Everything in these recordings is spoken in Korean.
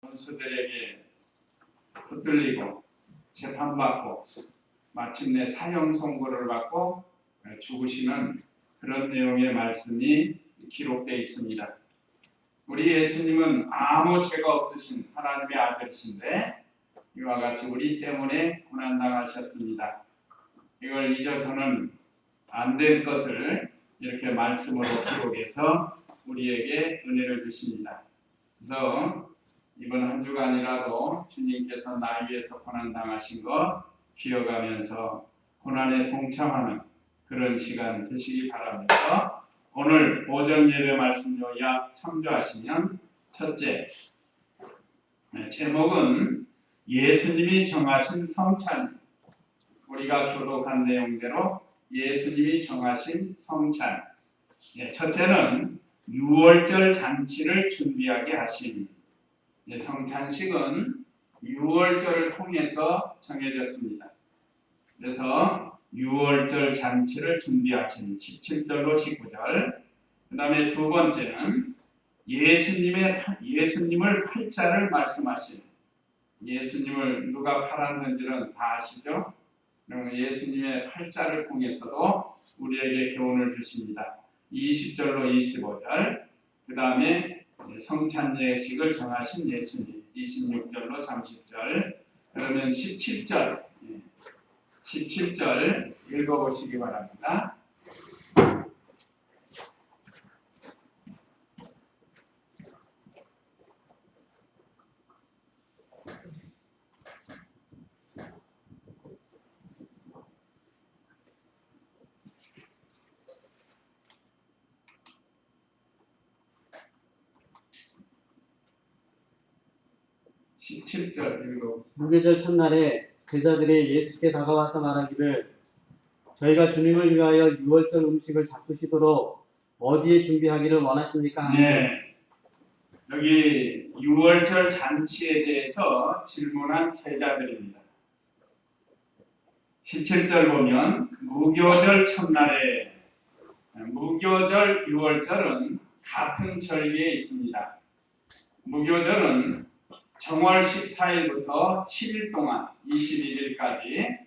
원수들에게 붙들리고 재판받고 마침내 사형 선고를 받고 죽으시는 그런 내용의 말씀이 기록되어 있습니다. 우리 예수님은 아무 죄가 없으신 하나님의 아들이신데 이와 같이 우리 때문에 고난당하셨습니다. 이걸 잊어서는 안 될 것을 이렇게 말씀으로 기록해서 우리에게 은혜를 주십니다. 그래서 이번 한 주간이라도 주님께서 나 위해서 고난당하신 것 기억하면서 고난에 동참하는 그런 시간 되시기 바랍니다. 오늘 오전 예배 말씀 요약 참조하시면 첫째, 제목은 예수님이 정하신 성찬. 우리가 교독한 내용대로 예수님이 정하신 성찬. 첫째는 유월절 잔치를 준비하게 하심. 성찬식은 유월절을 통해서 정해졌습니다. 그래서 유월절 잔치를 준비하신 17절로 19절. 그 다음에 두 번째는 예수님을 팔자를 말씀하신, 예수님을 누가 팔았는지는 다 아시죠? 예수님의 팔자를 통해서도 우리에게 교훈을 주십니다. 20절로 25절. 그 다음에 성찬 예식을 정하신 예수님 26절로 30절. 그러면 17절 읽어보시기 바랍니다. 무교절 첫날에 제자들이 예수께 다가와서 말하기를 저희가 주님을 위하여 유월절 음식을 잡수시도록 어디에 준비하기를 원하십니까? 네, 여기 유월절 잔치에 대해서 질문한 제자들입니다. 17절 보면 무교절 첫날에, 무교절 유월절은 같은 절기에 있습니다. 무교절은 정월 14일부터 7일 동안 21일까지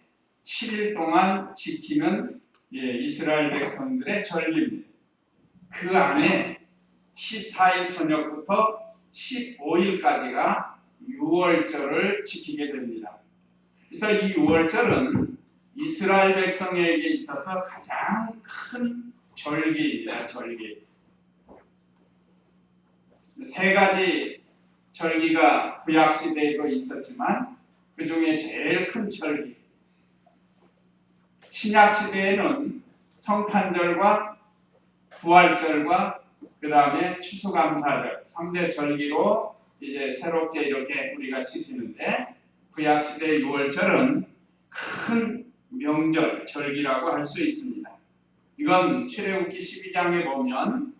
7일 동안 지키는 이스라엘 백성들의 절기입니다. 그 안에 14일 저녁부터 15일까지가 유월절을 지키게 됩니다. 그래서 이 유월절은 이스라엘 백성에게 있어서 가장 큰 절기입니다. 절기. 세 가지 절기가 구약시대에도 있었지만 그 중에 제일 큰 절기, 신약시대에는 성탄절과 부활절과 그 다음에 추수감사절 3대 절기로 이제 새롭게 이렇게 우리가 지키는데 구약시대 유월절은 큰 명절, 절기라고 할 수 있습니다. 이건 출애굽기 12장에 보면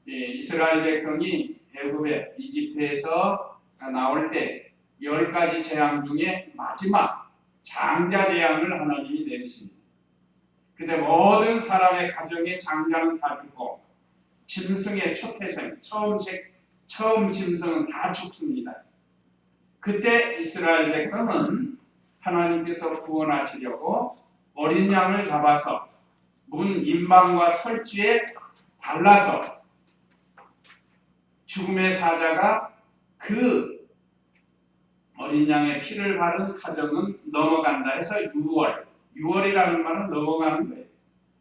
이스라엘 백성이 애굽에 이집트에서 나올 때 10가지 재앙 중에 마지막 장자 재앙을 하나님이 내리십니다. 근데 모든 사람의 가정의 장자는 다 죽고 짐승의 첫 태생, 처음 짐승은 다 죽습니다. 그때 이스라엘 백성은 하나님께서 구원하시려고 어린 양을 잡아서 문 임방과 설주에 달라서 죽음의 사자가 그 어린 양의 피를 바른 가정은 넘어간다 해서 유월이라는 말은 넘어가는 거예요.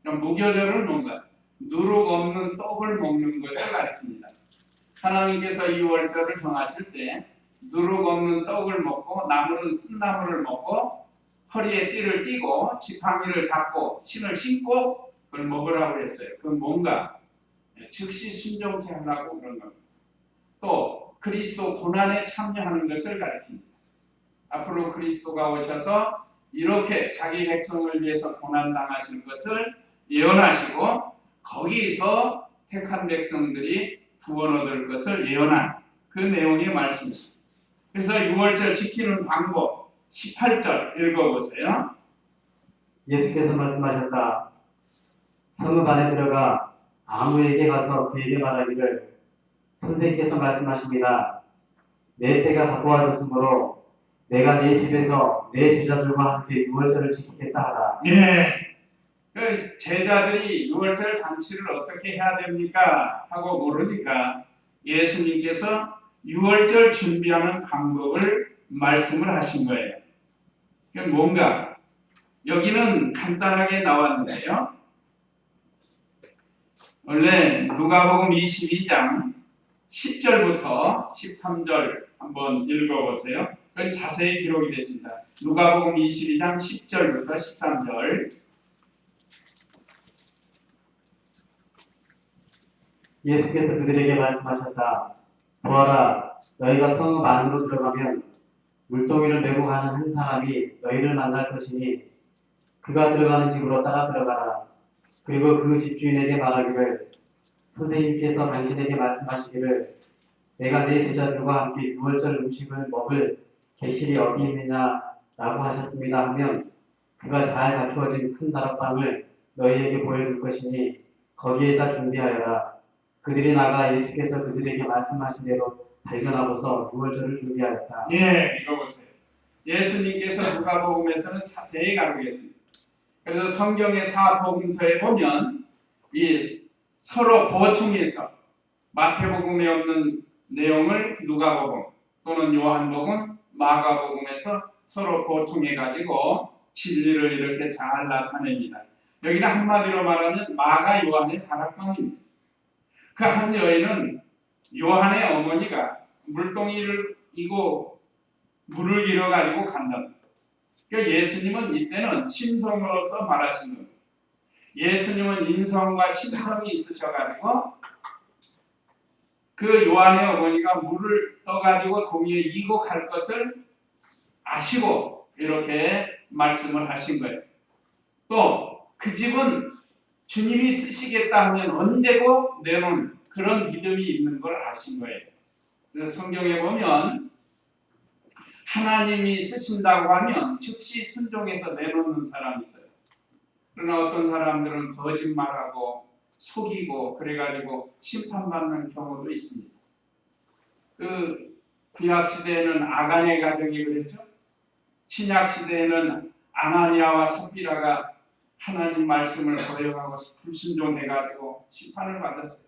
그러니까 무교절은 뭔가 누룩 없는 떡을 먹는 것을 가르칩니다. 하나님께서 유월절을 정하실 때 누룩 없는 떡을 먹고 나무는 쓴나무를 먹고 허리에 띠를 띠고 지팡이를 잡고 신을 신고 그걸 먹으라고 했어요. 그건 뭔가 즉시 순종케 하려고 그런 겁니다. 또 그리스도 고난에 참여하는 것을 가르칩니다. 앞으로 그리스도가 오셔서 이렇게 자기 백성을 위해서 고난당하실 것을 예언하시고 거기서 택한 백성들이 구원 얻을 것을 예언한 그 내용의 말씀입니다. 그래서 유월절 지키는 방법 18절 읽어보세요. 예수께서 말씀하셨다. 성읍 안에 들어가 아무에게 가서 그에게 말하기를 선생님께서 말씀하십니다. 내 때가 가까워졌으므로 내가 네 집에서 내 제자들과 함께 유월절을 지키겠다 하라. 예. 그 제자들이 유월절 잔치를 어떻게 해야 됩니까? 하고 모르니까 예수님께서 유월절 준비하는 방법을 말씀을 하신 거예요. 그게 뭔가? 여기는 간단하게 나왔는데요. 원래 누가복음 22장 10절부터 13절 한번 읽어보세요. 그건 자세히 기록이 됐습니다. 누가복음 22장 10절부터 13절. 예수께서 그들에게 말씀하셨다. 보아라, 너희가 성읍 안으로 들어가면 물동이를 메고 가는 한 사람이 너희를 만날 것이니 그가 들어가는 집으로 따라 들어가라. 그리고 그 집주인에게 말하기를 선생님께서 당신에게 말씀하시기를 내가 내 제자들과 함께 유월절 음식을 먹을 계실이 어디 있느냐라고 하셨습니다 하면 그가 잘 갖추어진 큰 다락방을 너희에게 보여줄 것이니 거기에다 준비하여라. 그들이 나가 예수께서 그들에게 말씀하신 대로 발견하고서 유월절을 준비하였다. 예, 읽어보세요. 예수님께서 누가복음에서는 자세히 가르치겠습니다. 그래서 성경의 사복음서에 보면 이 서로 보충해서 마태복음에 없는 내용을 누가복음 또는 요한복음, 마가복음에서 서로 보충해가지고 진리를 이렇게 잘 나타냅니다. 여기는 한마디로 말하면 마가 요한의 다락방입니다. 그 한 여인은 요한의 어머니가 물동이를 이고 물을 잃어가지고 간답니다. 그러니까 예수님은 이때는 신성으로서 말하신 겁니다. 예수님은 인성과 신성이 있으셔가지고 그 요한의 어머니가 물을 떠가지고 동이에 이고 갈 것을 아시고 이렇게 말씀을 하신 거예요. 또 그 집은 주님이 쓰시겠다 하면 언제고 내놓은 그런 믿음이 있는 걸 아신 거예요. 그래서 성경에 보면 하나님이 쓰신다고 하면 즉시 순종해서 내놓는 사람이 있어요. 그러나 어떤 사람들은 거짓말하고 속이고 그래가지고 심판받는 경우도 있습니다. 그 구약 시대에는 아간의 가정이 그랬죠. 신약 시대에는 아나니아와 삽비라가 하나님 말씀을 거역하고 불순종해가지고 심판을 받았어요.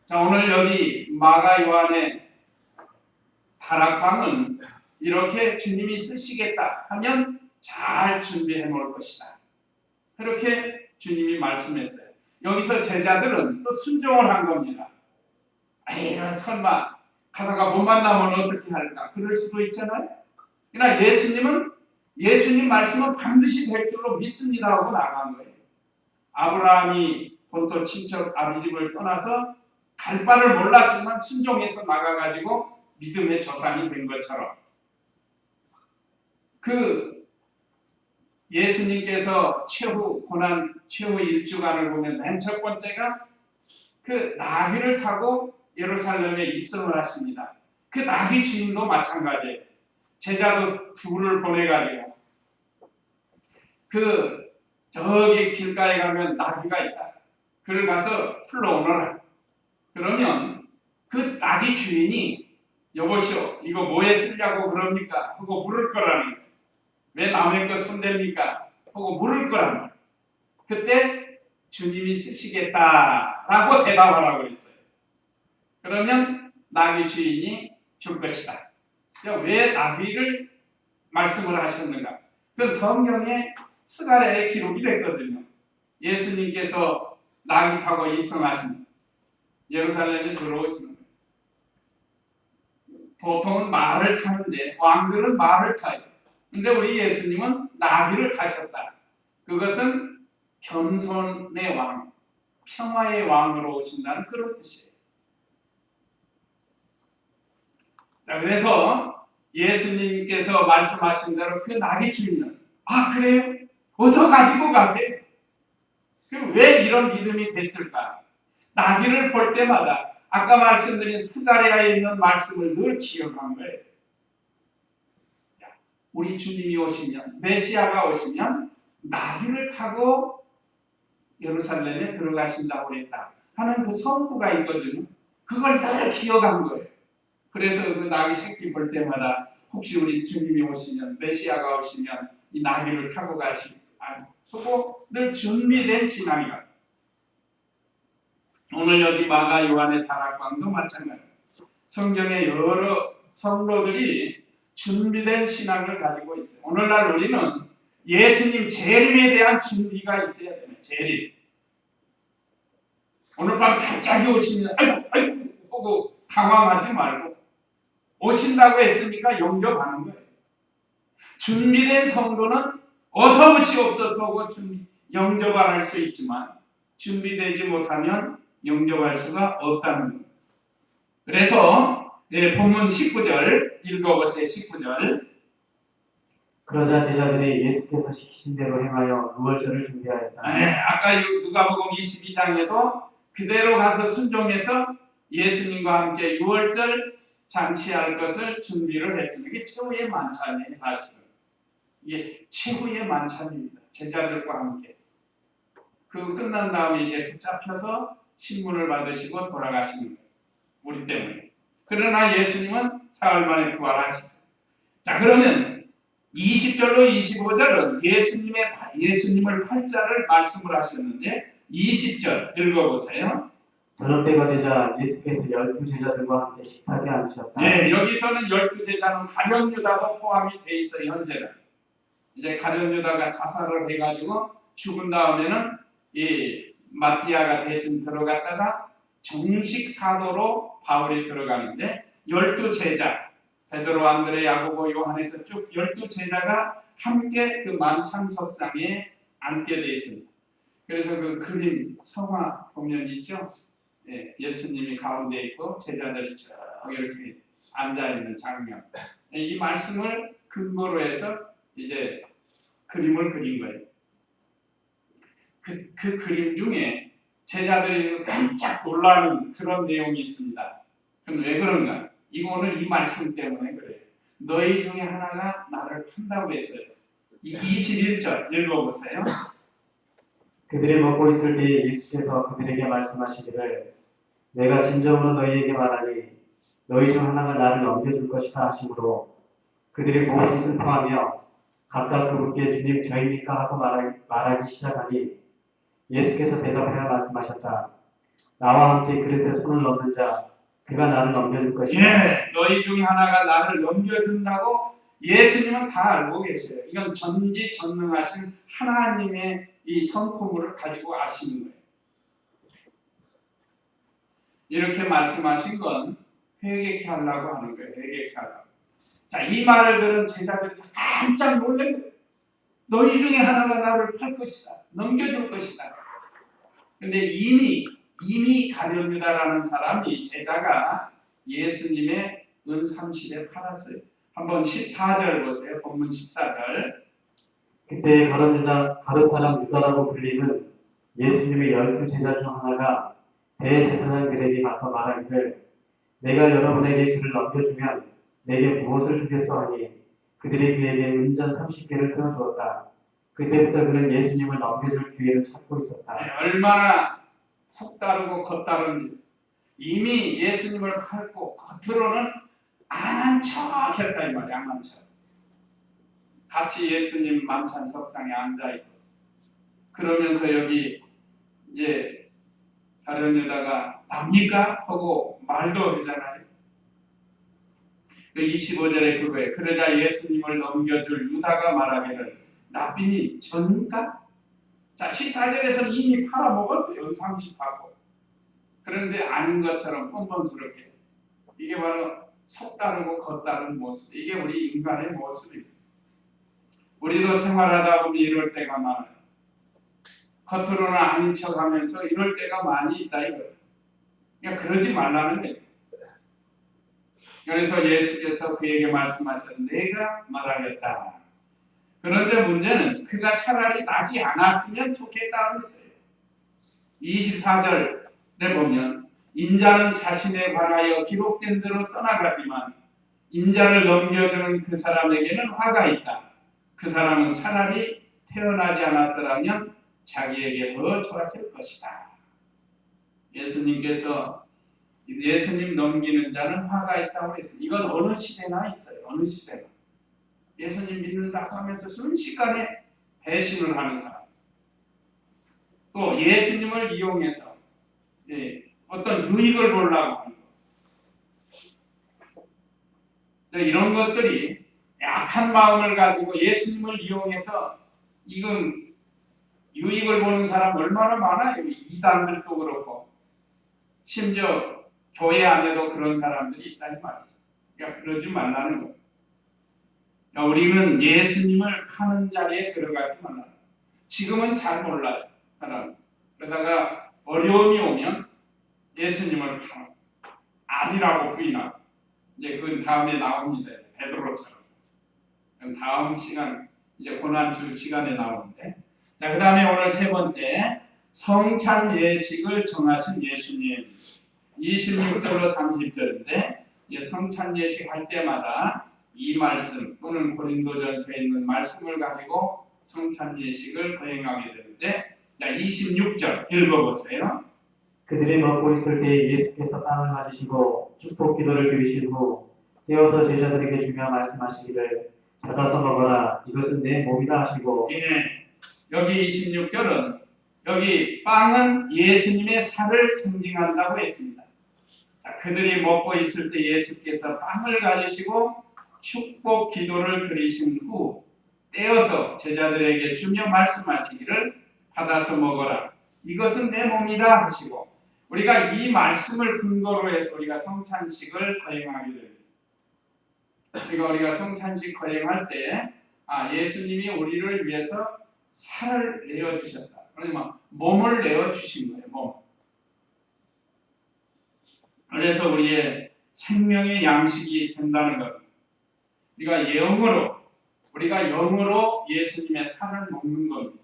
자, 오늘 여기 마가 요한의 다락방은 이렇게 주님이 쓰시겠다 하면 잘 준비해 놓을 것이다. 그렇게 주님이 말씀했어요. 여기서 제자들은 또 순종을 한 겁니다. 에이, 설마 가다가 못 만나면 어떻게 할까? 그럴 수도 있잖아요. 그러나 예수님 말씀은 반드시 될 줄로 믿습니다 하고 나간 거예요. 아브라함이 본토 친척 아비집을 떠나서 갈 바를 몰랐지만 순종해서 나가가지고 믿음의 조상이 된 것처럼 그 예수님께서 최후 일주간을 보면 맨 첫 번째가 그 나귀를 타고 예루살렘에 입성을 하십니다. 그 나귀 주인도 마찬가지예요. 제자도 둘을 보내가지고 그 저기 길가에 가면 나귀가 있다. 그를 가서 풀러오너라. 그러면 그 나귀 주인이 여보시오 이거 뭐에 쓰려고 그럽니까? 하고 물을 거라는 거예요. 왜 남의 거 손댑니까? 하고 물을 거라는 거예요. 그때 주님이 쓰시겠다라고 대답하라고 그랬어요. 그러면 나귀 주인이 줄 것이다. 왜 나귀를 말씀을 하셨는가? 그건 성경에 스가랴에 기록이 됐거든요. 예수님께서 나귀 타고 입성하신 예루살렘에 들어오시는 거예요. 보통은 말을 타는데 왕들은 말을 타요. 근데 우리 예수님은 나귀를 타셨다. 그것은 겸손의 왕, 평화의 왕으로 오신다는 그런 뜻이에요. 자, 그래서 예수님께서 말씀하신 대로 그 나귀 주인은 그래요? 어서 가지고 가세요. 그럼 왜 이런 믿음이 됐을까? 나귀를 볼 때마다 아까 말씀드린 스가랴에 있는 말씀을 늘 기억한 거예요. 우리 주님이 오시면, 메시아가 오시면 나귀를 타고 예루살렘에 들어가신다고 했다 하는 그 선구가 있거든요. 그걸 늘 기억한 거예요. 그래서 그 나귀 새끼 볼 때마다 혹시 우리 주님이 오시면, 메시아가 오시면 이 나귀를 타고 하고 늘 준비된 신앙이야. 오늘 여기 마가 요한의 다락방도 마찬가지야. 성경의 여러 성도들이 준비된 신앙을 가지고 있어요. 오늘날 우리는 예수님 재림에 대한 준비가 있어야 돼요. 재림. 오늘 밤 갑자기 오시면 아이고 하고 당황하지 말고, 오신다고 했으니까 영접하는 거예요. 준비된 성도는 어서 오시옵소서 하고 영접을 할 수 있지만, 준비되지 못하면 영접할 수가 없다는 거예요. 그래서 본문 19절 읽어보세요. 19절. 그러자 제자들이 예수께서 시키신 대로 행하여 유월절을 준비하였다. 아까 누가복음 22장에도 그대로 가서 순종해서 예수님과 함께 유월절 잔치할 것을 준비를 했습니다. 이게 최후의 만찬이에요. 사실은 이게 최후의 만찬입니다. 제자들과 함께. 그 끝난 다음에 이제 붙잡혀서 신문을 받으시고 돌아가시는 거예요. 우리 때문에. 그러나 예수님은 사흘 만에 부활하시고. 자, 그러면 20절로 25절은 예수님을 팔자를 말씀을 하셨는데, 20절 읽어보세요. 저녁 때가 되자 예수께서 12제자들과 함께 식탁에 앉으셨다. 네, 여기서는 12제자는 가룟 유다도 포함이 돼 있어요. 현재는 이제 가룟 유다가 자살을 해가지고 죽은 다음에는 이 마띠아가 대신 들어갔다가 정식 사도로 바울이 들어가는데, 12제자 베드로, 안드레, 야고보, 요한에서 쭉 12제자가 함께 그 만찬석상에 앉게 되어 있습니다. 그래서 그 그림 성화 보면 있죠. 예수님이 가운데 있고 제자들이 쭉 이렇게 앉아 있는 장면. 이 말씀을 근거로 해서 이제 그림을 그린 거예요. 그 그림 중에 제자들이 깜짝 놀라는 그런 내용이 있습니다. 그럼 왜 그런가? 이거 오늘 이 말씀 때문에 그래요. 너희 중에 하나가 나를 판다고 했어요. 21절 읽어보세요. 그들이 먹고 있을 때 예수께서 그들에게 말씀하시기를 내가 진정으로 너희에게 말하니 너희 중 하나가 나를 넘겨줄 것이다 하시므로 그들이 몹시 슬퍼하며 각각 그분께 주님 저입니까 하고 말하기 시작하니 예수께서 대답하여 말씀하셨다. 나와 함께 그릇에 손을 넣는 자 그가 나를 넘겨줄 것이다. 너희 중에 하나가 나를 넘겨준다고 예수님은 다 알고 계세요. 이건 전지전능하신 하나님의 이 성품을 가지고 아시는 거예요. 이렇게 말씀하신 건 회개케 하려고 하는 거예요. 회개케 하려고. 자, 이 말을 들은 제자들이 다 깜짝 놀란 거예요. 너희 중에 하나가 나를 팔 것이다. 넘겨줄 것이다. 근데 이미 가룟 유다라는 사람이 제자가 예수님의 은30에 팔았어요. 한번 14절 보세요. 본문 14절. 그때 가룟 사람 유다라고 불리는 예수님의 12제자 중 하나가 대제사장들에게 가서 말하기를 내가 여러분에게 그를 넘겨주면 내게 무엇을 주겠소 하니 그들이 그에게 은전 30개를 세워주었다. 그때부터 그는 예수님을 넘겨줄 기회를 찾고 있었다. 얼마나 속다르고 겉다른지. 이미 예수님을 팔고 겉으로는 안 한 척 했다 이 말이야. 안 한 척. 같이 예수님 만찬 석상에 앉아있고 그러면서 여기 가룟 유다가 납니까? 하고 말도 하잖아요. 그 25절에 그거예요. 그러자 예수님을 넘겨줄 유다가 말하기를 랍비님 전입니까? 자, 14절에서는 이미 팔아먹었어요. 30하고. 그런데 아닌 것처럼 뻔뻔스럽게. 이게 바로 속다르고 겉다른 모습. 이게 우리 인간의 모습입니다. 우리도 생활하다 보면 이럴 때가 많아요. 겉으로는 아닌 척하면서 이럴 때가 많이 있다 이거예요. 그러니까 그러지 말라는 거예요. 그래서 예수께서 그에게 말씀하셨는데 내가 말하겠다. 그런데 문제는 그가 차라리 나지 않았으면 좋겠다는 것이에요. 24절에 보면 인자는 자신에 관하여 기록된 대로 떠나가지만 인자를 넘겨주는 그 사람에게는 화가 있다. 그 사람은 차라리 태어나지 않았더라면 자기에게 더 좋았을 것이다. 예수님께서 예수님 넘기는 자는 화가 있다고 그랬어요. 이건 어느 시대나 있어요. 어느 시대나. 예수님 믿는다고 하면서 순식간에 배신을 하는 사람. 또 예수님을 이용해서 어떤 유익을 보려고 하는 것. 이런 것들이 약한 마음을 가지고 예수님을 이용해서 이건 유익을 보는 사람 얼마나 많아요. 이단들도 그렇고 심지어 교회 안에도 그런 사람들이 있다 이 말이죠. 그러니까 그러지 말라는 거예요. 그러니까 우리는 예수님을 파는 자리에 들어가지 말라는 거예요. 지금은 잘 몰라요. 사람. 그러다가 어려움이 오면 예수님을 파는 아니라고 부인하고 이제 그건 다음에 나옵니다. 베드로처럼. 다음 시간 이제 고난주 시간에 나오는데 자, 그 다음에 오늘 세 번째 성찬 예식을 정하신 예수님 26절로 30절인데 성찬 예식 할 때마다 이 말씀 또는 고린도전서에 있는 말씀을 가지고 성찬 예식을 거행하게 되는데 자, 26절 읽어보세요. 그들이 먹고 있을 때 예수께서 빵을 가지시고 축복 기도를 드리신 후 떼어서 제자들에게 주며 말씀하시기를 받아서 먹어라 이것은 내 몸이다 하시고 여기 26절은 여기 빵은 예수님의 살을 상징한다고 했습니다. 자, 그들이 먹고 있을 때 예수께서 빵을 가지시고 축복 기도를 드리신 후 떼어서 제자들에게 주며 말씀하시기를 받아서 먹어라. 이것은 내 몸이다 하시고 우리가 이 말씀을 근거로 해서 우리가 성찬식을 거행하게 됩니다. 그러니까 우리가 성찬식 거행할 때 예수님이 우리를 위해서 살을 내어주셨다. 그러면 몸을 내어주신 거예요. 몸. 그래서 우리의 생명의 양식이 된다는 것. 우리가 영으로 예수님의 살을 먹는 겁니다.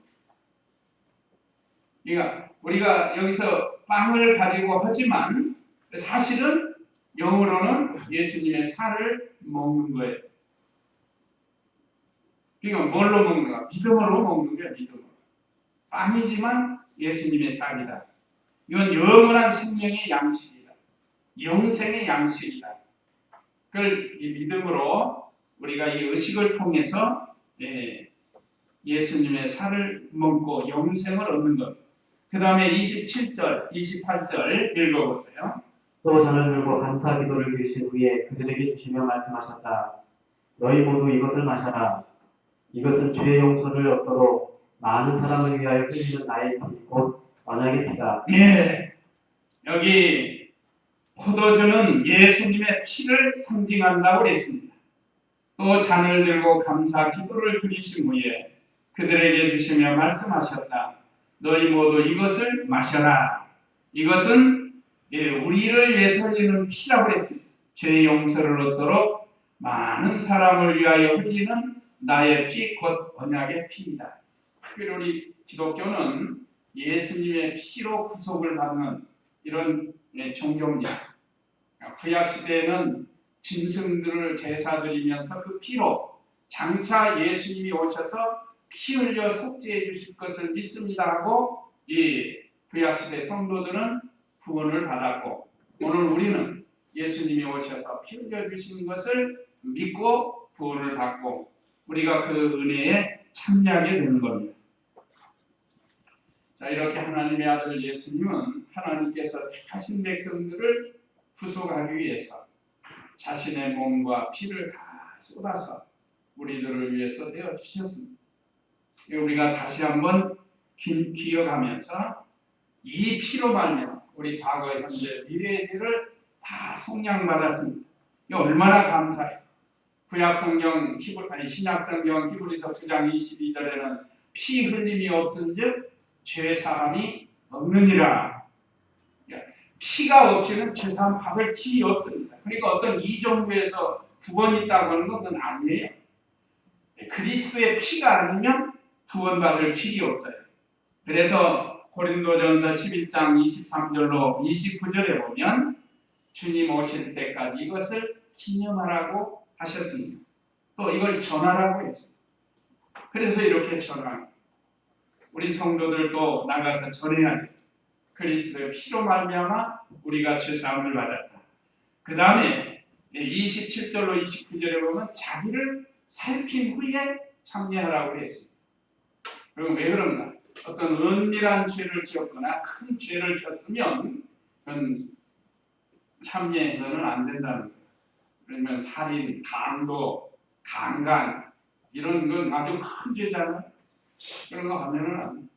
그러니까 우리가 여기서 빵을 가지고 하지만 사실은 영으로는 예수님의 살을 먹는 거예요. 그러니까 뭘로 먹는가? 믿음으로 먹는 거예요. 믿음으로. 빵이지만 예수님의 살이다. 이건 영원한 생명의 양식이다. 영생의 양식이다. 그걸 이 믿음으로 우리가 이 의식을 통해서 예수님의 살을 먹고 영생을 얻는 것. 그 다음에 27절, 28절 읽어보세요. 또 잔을 들고 감사 기도를 드리신 후에 그들에게 주시며 말씀하셨다. 너희 모두 이것을 마셔라. 이것은 죄 용서를 얻도록 많은 사람을 위하여 흘리는 나의 피, 곧 언약의 피다. 여기 포도주는 예수님의 피를 상징한다고 했습니다. 또 잔을 들고 감사 기도를 드리신 후에 그들에게 주시며 말씀하셨다. 너희 모두 이것을 마셔라. 이것은 우리를 위해서 흘리는 피라고 했습니다. 죄 용서를 얻도록 많은 사람을 위하여 흘리는 나의 피, 곧 언약의 피이다. 특별히 우리 기독교는 예수님의 피로 구속을 받는 이런 종교입니다. 구약시대에는 짐승들을 제사 드리면서 그 피로 장차 예수님이 오셔서 피 흘려 속죄해 주실 것을 믿습니다 하고 이 구약시대 성도들은 구원을 받았고 오늘 우리는 예수님이 오셔서 피 흘려 주신 것을 믿고 구원을 받고 우리가 그 은혜에 참여하게 되는 겁니다. 자, 이렇게 하나님의 아들 예수님은 하나님께서 택하신 백성들을 구속하기 위해서 자신의 몸과 피를 다 쏟아서 우리들을 위해서 내어주셨습니다. 우리가 다시 한번 기억하면서 이 피로 말미암아 우리 과거, 현재, 미래의 죄를 다 속량받았습니다. 이게 얼마나 감사해요. 구약성경, 신약성경 히브리서 9장 22절에는 피 흘림이 없은즉 죄사함이 없느니라. 피가 없이는 죄사함 받을 길이 없습니다. 그러니까 어떤 이종구에서 구원이 있다고 하는 건 아니에요. 그리스도의 피가 아니면 구원받을 길이 없어요. 그래서 고린도전서 11장 23절로 29절에 보면 주님 오실 때까지 이것을 기념하라고 하셨습니다. 또 이걸 전하라고 했습니다. 그래서 이렇게 전하는 우리 성도들도 나가서 전해야 돼요. 그리스도의 피로 말미암아 우리가 죄 사함을 받았다. 그 다음에 27절로 29절에 보면 자기를 살핀 후에 참여하라고 했습니다. 그럼 왜 그런가? 어떤 은밀한 죄를 지었거나 큰 죄를 졌으면 그건 참여해서는 안 된다는 거예요. 그러면 살인, 강도, 강간 이런 건 아주 큰 죄잖아요. 그런 거 하면은 안 돼.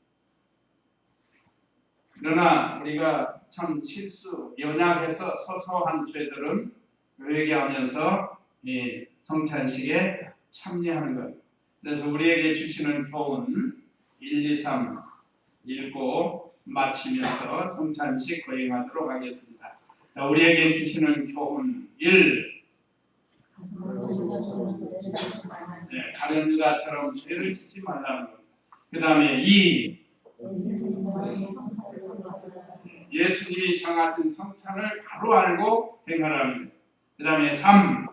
그러나 우리가 참 실수, 연약해서 서서한 죄들은 회개하면서 이 성찬식에 참여하는 거예요. 그래서 우리에게 주시는 교훈 1, 2, 3 읽고 마치면서 성찬식 거행하도록 하겠습니다. 자, 우리에게 주시는 교훈 1. 가룟 유다처럼 죄를 짓지 말라는 겁니다. 그 다음에 2. 예수님이 정하신 성찬을 바로 알고 행하라는 거예요. 그 다음에 3.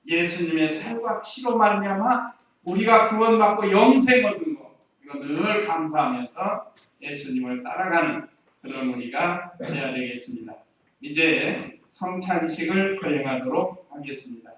예수님의 살과 피로 말미암아 우리가 구원받고 영생 얻은 것, 이거 늘 감사하면서 예수님을 따라가는 그런 우리가 되어야 되겠습니다. 이제 성찬식을 거행하도록 하겠습니다.